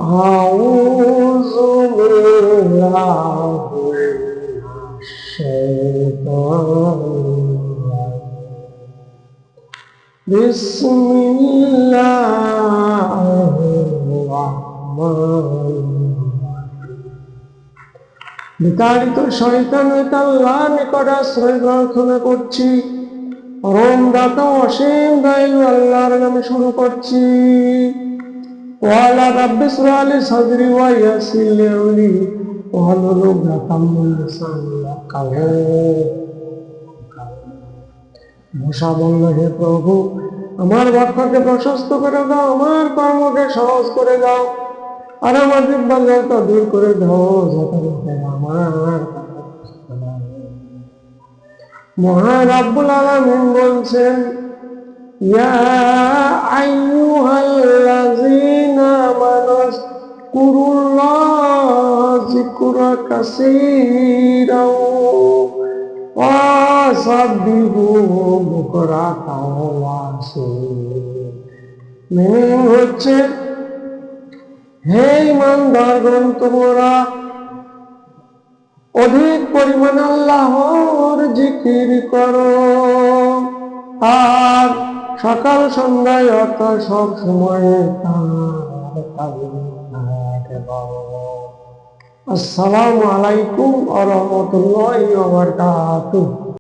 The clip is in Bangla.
আউযু বিল্লাহি মিনাশ শাইতানির রাজিম। বিসমিল্লাহির রাহমানির রাহিম। বিতাড়িত শয়তান হইতে আল্লাহর নিকট আশ্রয় প্রার্থনা করছি। পরম দাতা অসীম দয়ালু আল্লাহর নামে শুরু করছি। ওয়ালা রাব্বি ইশরাহ লি সাদরি ওয়া ইয়াসসির লি আমরি ওয়াহলুল উকদাতাম মিন লিসানি ইয়াফকাহু। মুসা বলল, হে প্রভু, আমার বাক্যকে প্রশস্ত করে দাও, আমার কর্মকে সহজ করে দাও, আর আমার জিহ্বাটা দূর করে দাও, যাতে আমার মহান রব্বুল আলামিন বলছেন, ইয়া আইয়ুহাল্লাযীনা আমানু যকুরুল্লাহা যিকরান কাসীরাও ওয়া সাব্বিহুহু বুকরাতাও ওয়া আসীলা। মিনিং হচ্ছে, হে ঈমানদারগণ, তোমরা অধিক পরিমাণে আল্লাহর জিকির করো আর সকাল সন্ধ্যায় অর্থাৎ সব সময় আসসালামু আলাইকুম ওয়া রাহমাতুল্লাহি ওয়া বারাকাতুহু।